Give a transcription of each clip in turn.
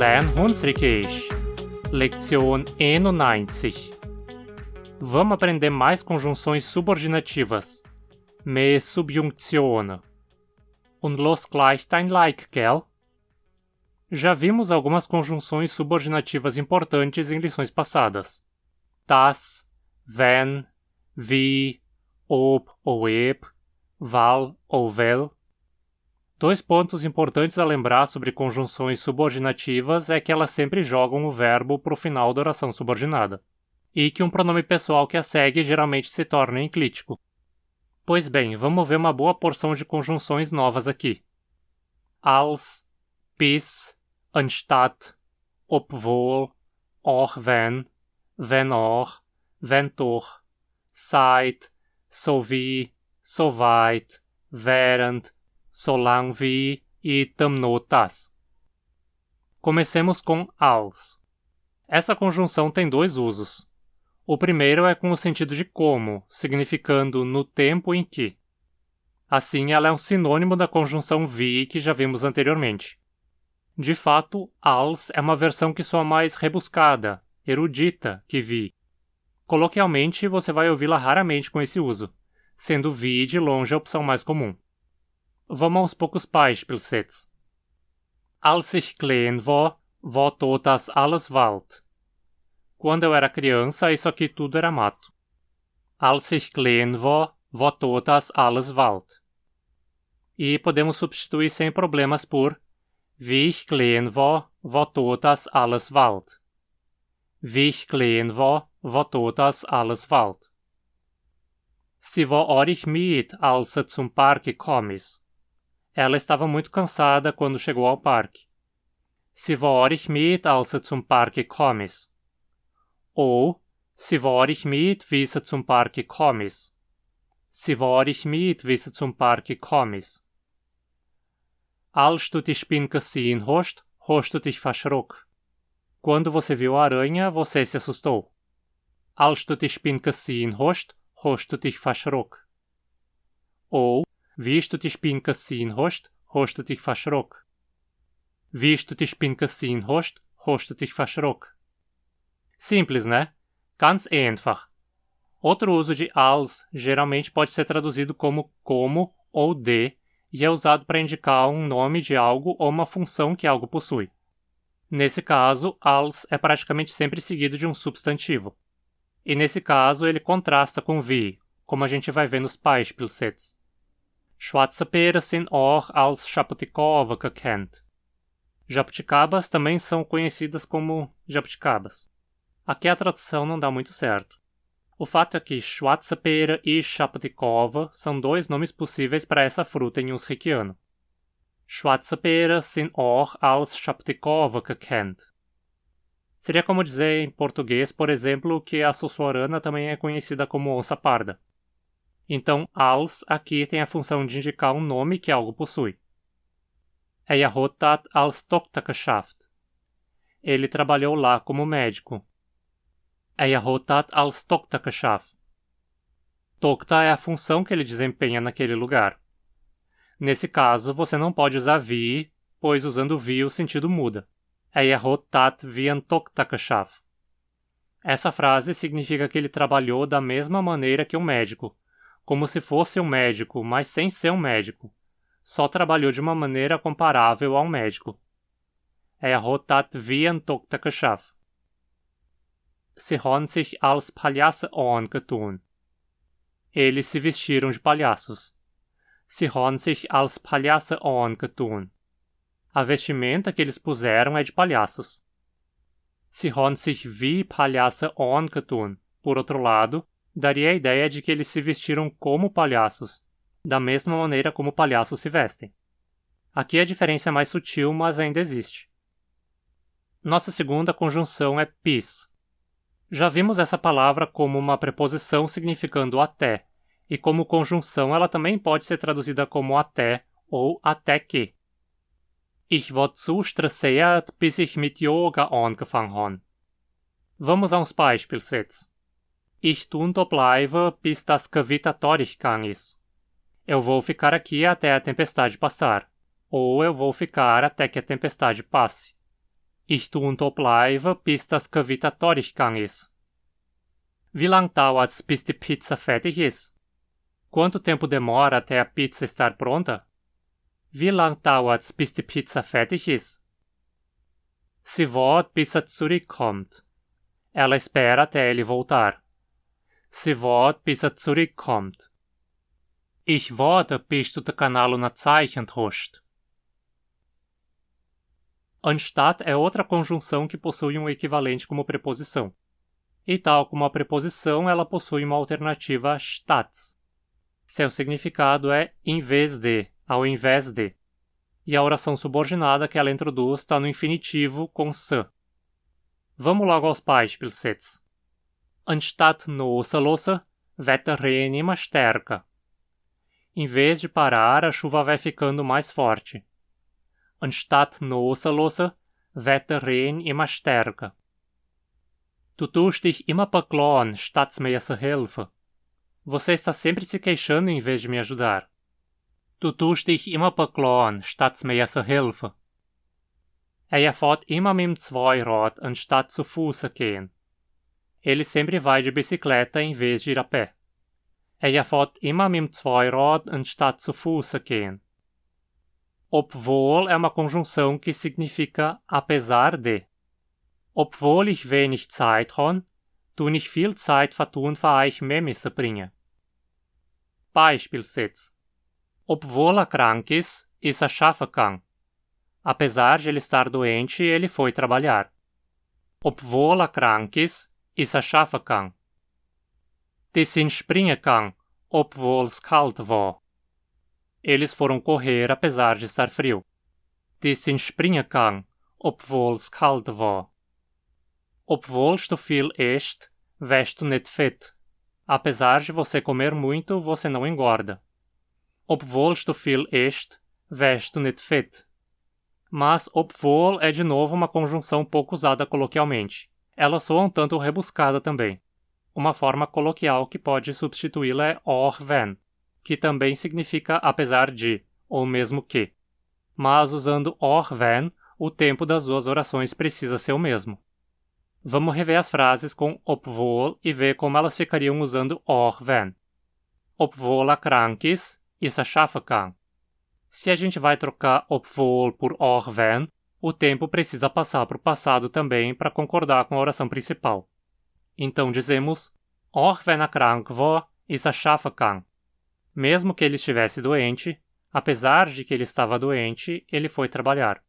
Lernhunsrikesh, Lektion 91. Vamos aprender mais conjunções subordinativas. Me Subjunktionen. Und los gleich dein Like, gell? Já vimos algumas conjunções subordinativas importantes em lições passadas. Das, wenn, wie, ob ou eb, val ou vel. Dois pontos importantes a lembrar sobre conjunções subordinativas é que elas sempre jogam o verbo para o final da oração subordinada, e que um pronome pessoal que a segue geralmente se torna enclítico. Pois bem, vamos ver uma boa porção de conjunções novas aqui. Als, bis, anstatt, obwohl, auch wenn auch, wenn doch, seit, sowie, soweit, während, solang wie e tamno das. Comecemos com als. Essa conjunção tem dois usos. O primeiro é com o sentido de como, significando no tempo em que. Assim, ela é um sinônimo da conjunção wie que já vimos anteriormente. De fato, als é uma versão que soa mais rebuscada, erudita que wie. Coloquialmente, você vai ouvi-la raramente com esse uso, sendo wie de longe a opção mais comum. Vamos aos poucos Beispielssätze. Als ich klein war dort das alles Wald. Quando eu era criança, isso aqui tudo era mato. Als ich klein war dort das alles Wald. E podemos substituir sem problemas por wie ich klein war dort das alles Wald. Wie ich klein war dort das alles Wald. Sie war ordentlich müde, als sie zum Parque gekommen. Ela estava muito cansada quando chegou ao parque. Sie war ordentlich müde, als sie zum Parque gekommen. Ou, sie war ordentlich müde, wie sie zum Parque gekommen. Sie war ordentlich müde, wie sie zum Parque gekommen. Als du die Spinne gesehen hast du dich verschrocken. Quando você viu a aranha, você se assustou. Als du die Spinne gesehen hast du dich verschrocken. Ou, wie du die Spinne gesehen hast du dich verschrocken. Wie du die Spinne gesehen hast du dich verschrocken. Simples, né? Ganz einfach. Outro uso de als geralmente pode ser traduzido como ou de e é usado para indicar um nome de algo ou uma função que algo possui. Nesse caso, als é praticamente sempre seguido de um substantivo. E nesse caso, ele contrasta com wie, como a gente vai ver nos Beispielssätze. Schwarze Beeren sind auch als Jabuticaba gekannt. Jabuticabas também são conhecidas como jabuticabas. Aqui a tradução não dá muito certo. O fato é que Schwarze Beeren e Jabuticaba são dois nomes possíveis para essa fruta em usriquiano. Schwarze Beeren sind auch als Jabuticaba gekannt. Seria como dizer em português, por exemplo, que a sussurana também é conhecida como onça parda. Então, als aqui tem a função de indicar um nome que algo possui. Er hat das als Doktor geschafft. Ele trabalhou lá como médico. Er hat das als Doktor geschafft. Doktor é a função que ele desempenha naquele lugar. Nesse caso, você não pode usar wie, pois usando wie o sentido muda. Er hat das wie ein Doktor geschafft. Essa frase significa que ele trabalhou da mesma maneira que um médico, como se fosse um médico, mas sem ser um médico. Só trabalhou de uma maneira comparável a um médico. Er hat das wie ein Doktor geschafft. Sie haben sich als Palhasse angetan. Eles se vestiram de palhaços. Sie haben sich als Palhasse angetan. A vestimenta que eles puseram é de palhaços. Sie haben sich wie Palhasse angetan. Por outro lado, daria a ideia de que eles se vestiram como palhaços, da mesma maneira como palhaços se vestem. Aqui a diferença é mais sutil, mas ainda existe. Nossa segunda conjunção é bis. Já vimos essa palavra como uma preposição significando até, e como conjunção ela também pode ser traduzida como até ou até que. Ich war zu stressiert, bis ich mit Yoga angefangen habe. Vamos a uns Beispielssätze. Ich tun da bleiben, bis das Gewitter durchgegangen ist. Eu vou ficar aqui até a tempestade passar. Ou eu vou ficar até que a tempestade passe. Ich tu und bleibe, bis das Gewittertorchgang ist. Wie lang dauert's, bis die Pizza fertig ist? Quanto tempo demora até a pizza estar pronta? Wie lang dauert's, bis die Pizza fertig ist? Sie wartet, bis er zurückkommt. Ela espera até ele voltar. Sie wartet, bis er zurückkommt. Ich warte, bis du den canal gezeichnet hast. Anstatt é outra conjunção que possui um equivalente como preposição. E tal como a preposição, ela possui uma alternativa statt. Seu significado é em vez de, ao invés de. E a oração subordinada que ela introduz está no infinitivo com se. Vamos logo aos Beispielssätze. Anstatt Nossalosser wird der Regen immer stärker. Em vez de parar, a chuva vai ficando mais forte. Anstatt Nossalosser wird der Regen immer stärker. Tu tust dich immer beklagen, statt mir zu helfen. Você está sempre se queixando em vez de me ajudar. Tu tust dich immer beklagen, statt mir zu helfen. Fährt immer mit dem Zweirad, anstatt zu Fuß gehen. Ele sempre vai de bicicleta em vez de ir a pé. Fährt immer mit dem Zweirad, anstatt zu Fuß gehen. Obwohl é uma conjunção que significa apesar de. Obwohl ich wenig Zeit habe, tu nicht viel Zeit vertun für euch mehr müssen bringen. Beispielssätze. Obwohl er krank ist er schaffen gegangen. Apesar de ele estar doente, ele foi trabalhar. Obwohl er krank ist er schaffen gegangen. Die sind springen gegangen, obwohl es kalt war. Eles foram correr apesar de estar frio. Die sind springen gegangen, obwohl es kalt war. Obwohl du viel isst, wirst du nicht fett. Apesar de você comer muito, você não engorda. Obwohl du viel isst, wirst du nicht fett. Mas obwohl é de novo uma conjunção pouco usada coloquialmente. Ela soa um tanto rebuscada também. Uma forma coloquial que pode substituí-la é auch wenn, que também significa apesar de, ou mesmo que. Mas usando auch wenn, o tempo das duas orações precisa ser o mesmo. Vamos rever as frases com obwohl e ver como elas ficariam usando auch wenn. Obwohl er krank ist er schaffen gegangen. Se a gente vai trocar obwohl por auch wenn, o tempo precisa passar para o passado também para concordar com a oração principal. Então dizemos, auch wenn er krank war, er schaffen gegangen. Mesmo que ele estivesse doente, apesar de que ele estava doente, ele foi trabalhar.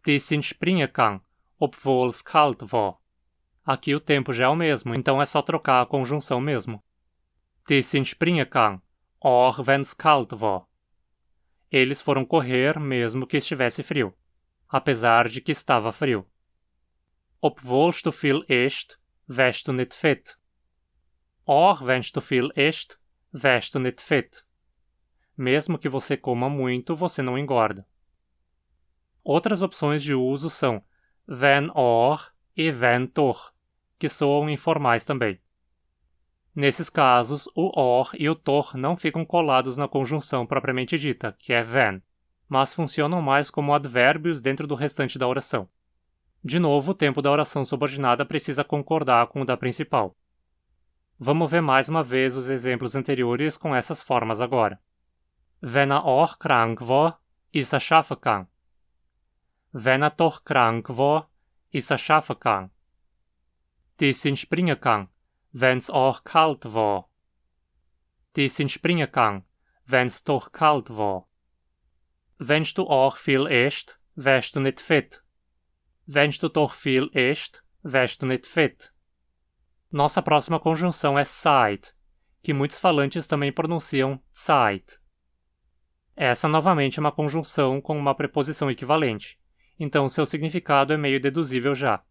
Die sind springen gegangen, obwohl es kalt war. Aqui o tempo já é o mesmo, então é só trocar a conjunção mesmo. Die sind springen gegangen, auch wenn es kalt war. Eles foram correr mesmo que estivesse frio, apesar de que estava frio. Obwohl du viel isst, wirst du nicht fett. Auch wenn du viel isst, wirst du nicht fett. Mesmo que você coma muito, você não engorda. Outras opções de uso são wenn auch e wenn doch, que soam informais também. Nesses casos, o or e o tor não ficam colados na conjunção propriamente dita, que é wenn, mas funcionam mais como advérbios dentro do restante da oração. De novo, o tempo da oração subordinada precisa concordar com o da principal. Vamos ver mais uma vez os exemplos anteriores com essas formas agora. Wenn er auch krank war, er schaffen gegangen. Wenn er doch krank war, er schaffen gegangen. Die sind springen gegangen, wenn's auch kalt war. Die sind springen gegangen, wenn's doch kalt war. Wenn du auch viel isst, wirst du nicht fett. Wenn du doch viel isst, wirst du nicht fett. Nossa próxima conjunção é Zeit, que muitos falantes também pronunciam Zeit. Essa novamente é uma conjunção com uma preposição equivalente, então seu significado é meio deduzível já,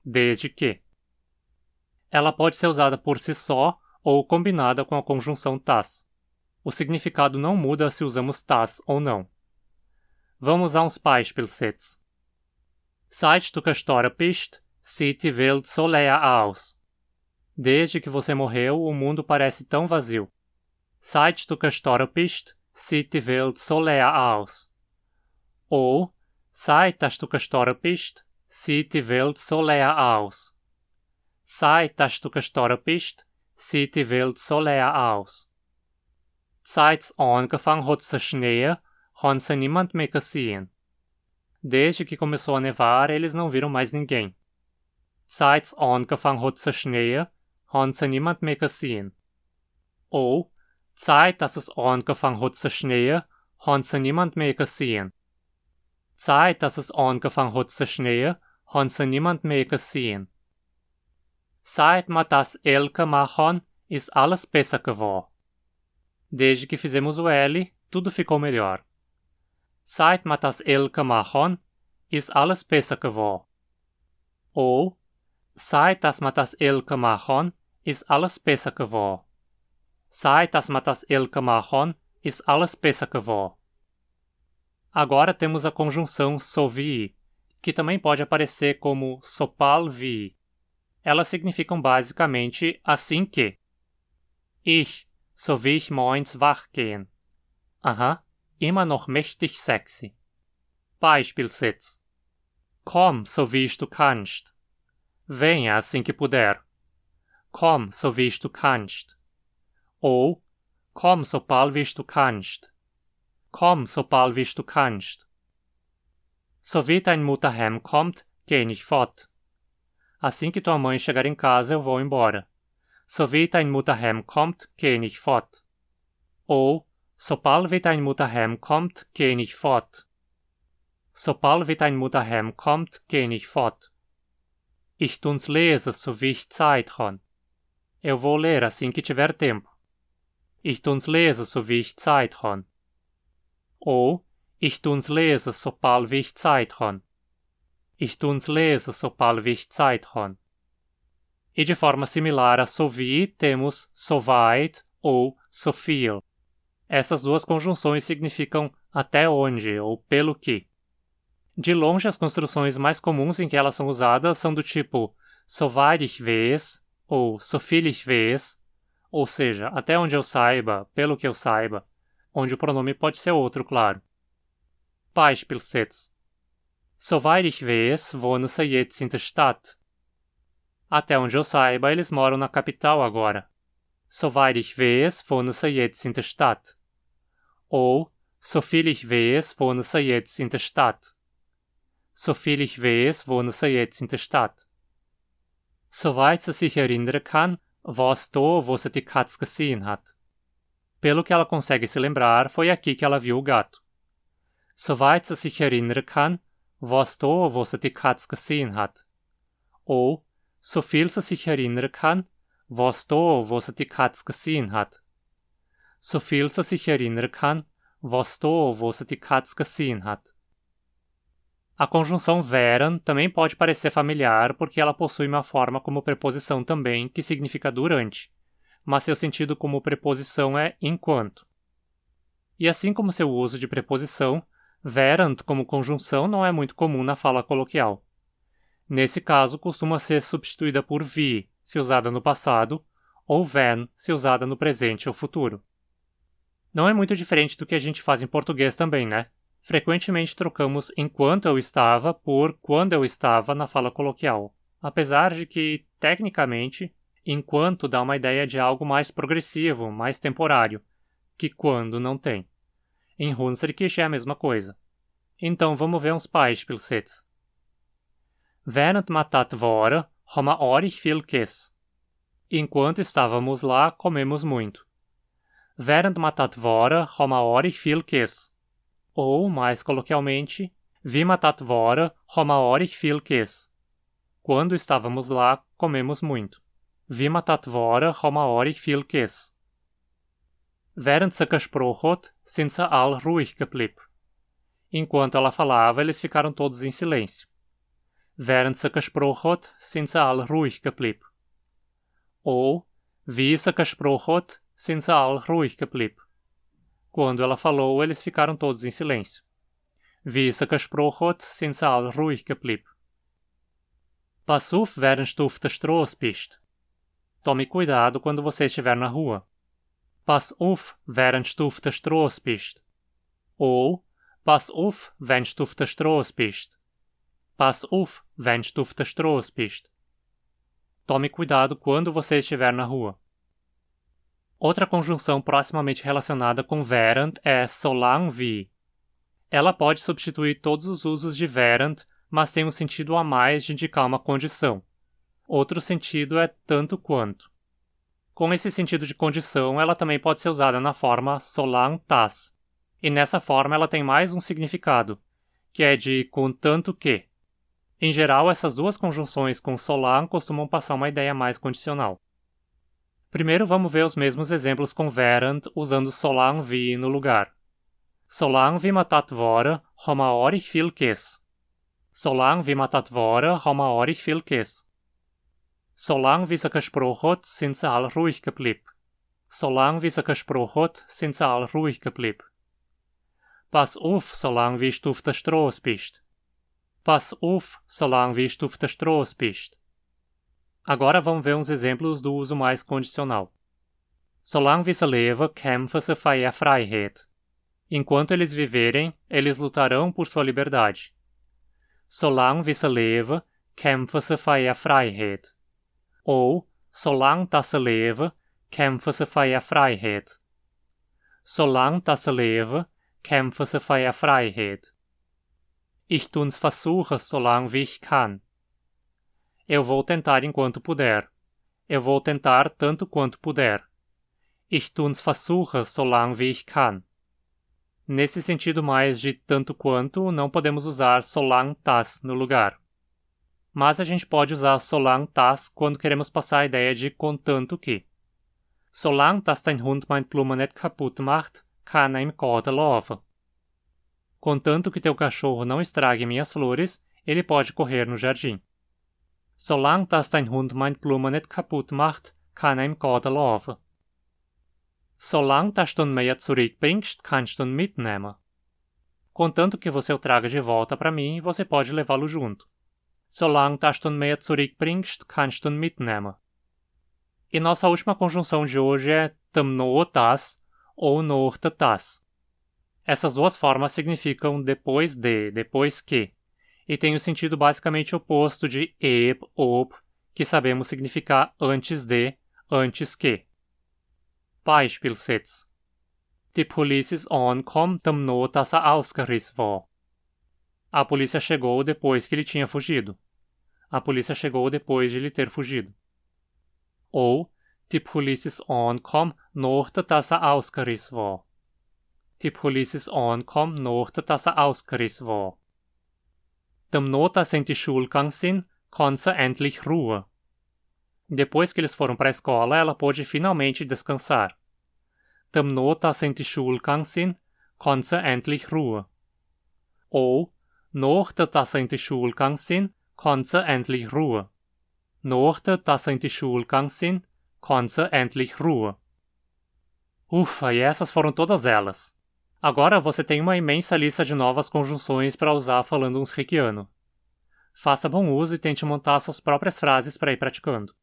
desde que. Ela pode ser usada por si só ou combinada com a conjunção das. O significado não muda se usamos das ou não. Vamos a uns Beispielssätze. Seit du gestorben bist, sieht die Welt so leer aus. Desde que você morreu, o mundo parece tão vazio. Seit du gestorben bist, sieht die Welt so leer aus. Ou, seit dass du gestorben bist, sieht die Welt so leer aus. Seit dass du gestorben bist, sieht die Welt so leer aus. Seit's angefangen hat zu schneien, haben sie niemand mehr gesehen. Desde que começou a nevar, eles não viram mais ninguém. Seit's angefangen hat zu schneien, haben sie niemand mehr gesehen. Ou, Zeit, dass es angefangen hat zu schneien, haben sie niemand mehr gesehen. Zeit, dass es angefangen hat zu schneien, haben sie niemand mehr gesehen. Seit wir das L machen, ist alles besser geworden. Desde que fizemos o L, tudo ficou melhor. Seit wir das L machen, ist alles besser geworden. Ou, seit dass wir das L machen, ist alles besser geworden. Seit dass wir das L machen, ist alles besser geworden. Agora temos a conjunção so wie, que também pode aparecer como sopal wie. Elas significam basicamente assim que. Ich, so wie ich morgens wach gehen. Aha, immer noch mächtig sexy. Beispielsatz. Komm, so wie du kannst. Venha assim que puder. Komm, so wie du kannst. Ou, komm, so bald wie du kannst. Komm, so bald wie du kannst. So wie deine Mutter heimkommt, geh ich fort. Assim que tua mãe chegar em casa, eu vou embora. So wie deine Mutter heimkommt, geh ich fort. Ou, sobald wie deine Mutter heimkommt, geh ich fort. Sobald wie deine Mutter heimkommt, geh ich fort. Ich tun's lesen, so wie ich Zeit han. Eu vou ler assim que tiver tempo. Ich tun's lesen, so wie ich Zeit han. Ou, ich tun's lesen, sobald wie ich Zeit han. Ich tun's lesen, sobald wie ich Zeit han. E de forma similar a so wie, temos so weit ou so viel. Essas duas conjunções significam até onde ou pelo que. De longe, as construções mais comuns em que elas são usadas são do tipo soweit ich weiß ou so viel ich weiß, ou seja, até onde eu saiba, pelo que eu saiba, onde o pronome pode ser outro, claro. Beispielsatz. Soweit ich weiß, wohnen sie jetzt in der Stadt. Até onde eu saiba, eles moram na capital agora. Soweit ich weiß, wohnen sie jetzt in der Stadt. Ou, so viel ich weiß, wohnen sie jetzt in der Stadt. So viel ich weiß, wohnen sie jetzt in der Stadt. Soweit sie sich erinnern kann, war's da, wo sie die Katz gesehen hat. Pelo que ela consegue se lembrar, foi aqui que ela viu o gato. Soweit sie sich erinnern kann, war's da, wo sie die Katz gesehen hat. Ou, so viel sie sich erinnern kann, war's da, wo sie die Katz gesehen hat. So viel sie sich erinnern kann, war's da, wo sie die Katz gesehen hat. A conjunção wären também pode parecer familiar porque ela possui uma forma como preposição também que significa durante, mas seu sentido como preposição é enquanto. E assim como seu uso de preposição, während como conjunção não é muito comum na fala coloquial. Nesse caso, costuma ser substituída por wie, se usada no passado, ou wenn, se usada no presente ou futuro. Não é muito diferente do que a gente faz em português também, né? Frequentemente trocamos enquanto eu estava por quando eu estava na fala coloquial, apesar de que, tecnicamente, enquanto dá uma ideia de algo mais progressivo, mais temporário, que quando não tem. Em Hunsrückisch é a mesma coisa. Então vamos ver uns Beispielsatz. Während wir dort waren, haben wir ordentlich viel gegessen. Enquanto estávamos lá, comemos muito. Während wir dort waren, haben wir ordentlich viel gegessen. Ou, mais coloquialmente, wie wir dort waren, haben wir ordentlich viel gegessen. Quando estávamos lá, comemos muito. Wie wir dort waren, haben wir ordentlich viel gegessen. Während sie gesprochen hat, sind sie alle ruhig geblieben. Enquanto ela falava, eles ficaram todos em silêncio. Während sie gesprochen hat, sind sie alle ruhig geblieben. Ou, wie sie gesprochen hat, sind sie alle ruhig geblieben. Quando ela falou, eles ficaram todos em silêncio. Wie sie gesprochen hat, sind sie alle ruhig geblieben. Pass auf, während du auf der Straße bist. Tome cuidado quando você estiver na rua. Pass auf, während du auf der Straße bist. Ou, pass auf, wenn du auf der Straße bist. Pass auf, wenn du auf der Straße bist. Tome cuidado quando você estiver na rua. Outra conjunção proximamente relacionada com während é solange wie. Ela pode substituir todos os usos de während, mas tem um sentido a mais de indicar uma condição. Outro sentido é tanto quanto. Com esse sentido de condição, ela também pode ser usada na forma solange das. E nessa forma ela tem mais um significado, que é de contanto que. Em geral, essas duas conjunções com solange costumam passar uma ideia mais condicional. Primeiro vamos ver os mesmos exemplos com während usando solange wie no lugar. Solange wie man dat worden, haben wir euch viel Käse. Solange wie man dat worden, haben wir euch viel Käse. Solange wie sie gesprochen hat, sind sie alle ruhig geblieben. Solange wie sie gesprochen hat, sind sie alle ruhig geblieben. Pass auf, solange wie du auf der Straße bist. Pass auf, solange wie du auf der Straße bist. Agora vamos ver uns exemplos do uso mais condicional. Solange wie sie leben, kämpfen sie für ihre Freiheit. Enquanto eles viverem, eles lutarão por sua liberdade. Solange wie sie leben, kämpfen sie für ihre Freiheit. Ou, solange dass sie leben, kämpfen sie für ihre Freiheit. Solange dass sie leben, kämpfen sie für ihre Freiheit. Ich tun's versuchen, solange wie ich kann. Eu vou tentar enquanto puder. Eu vou tentar tanto quanto puder. Ich tun's versuchen, solange wie ich kann. Nesse sentido mais de tanto quanto, não podemos usar solange das no lugar. Mas a gente pode usar solange das quando queremos passar a ideia de contanto que. Solange dass dein Hund mein Blumen nicht kaputt macht, kann er im Garten laufen. Contanto que teu cachorro não estrague minhas flores, ele pode correr no jardim. Solange dass dein Hund mein Blumen nicht kaputt macht, kann er im Garten laufen. Solange dass du mir zurückbringst, kannst du mitnehmen. Contanto que você o traga de volta para mim, você pode levá-lo junto. Solange dass du mir zurückbringst, kannst du mitnehmen. E nossa última conjunção de hoje é tamno das ou norte das. Essas duas formas significam depois de, depois que, e têm o sentido basicamente oposto de ob, que sabemos significar antes de, antes que. Beispielsätze. Die Polizei ist angekommen, tamno dass er ausgerissen war. A polícia chegou depois que ele tinha fugido. A polícia chegou depois de ele ter fugido. Ou, die Polizei ist angekommen, nachdem dass er ausgerissen war. Die Polizei ist angekommen, nachdem dass er ausgerissen war. Tamno dass sie in die Schule gegangen sind, kann sie endlich ruhen. Depois que eles foram para a escola, ela pôde finalmente descansar. Tamno dass sie in die Schule gegangen sind, kann sie endlich ruhen. Ou, nachdem dass sie in die Schule gegangen sind, kann sie endlich ruhen. Nachdem dass sie in die Schule gegangen sind, kann sie endlich ruhen. Ufa, e essas foram todas elas. Agora você tem uma imensa lista de novas conjunções para usar falando uns riquiano. Faça bom uso e tente montar suas próprias frases para ir praticando.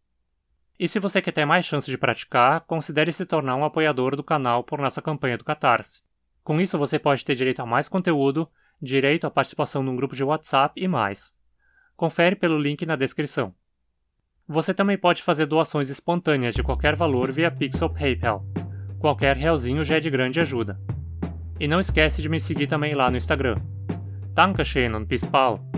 E se você quer ter mais chance de praticar, considere se tornar um apoiador do canal por nossa campanha do Catarse. Com isso você pode ter direito a mais conteúdo, direito à participação num grupo de WhatsApp e mais. Confere pelo link na descrição. Você também pode fazer doações espontâneas de qualquer valor via Pix ou PayPal. Qualquer realzinho já é de grande ajuda. E não esquece de me seguir também lá no Instagram. Dankeschön und bis bald!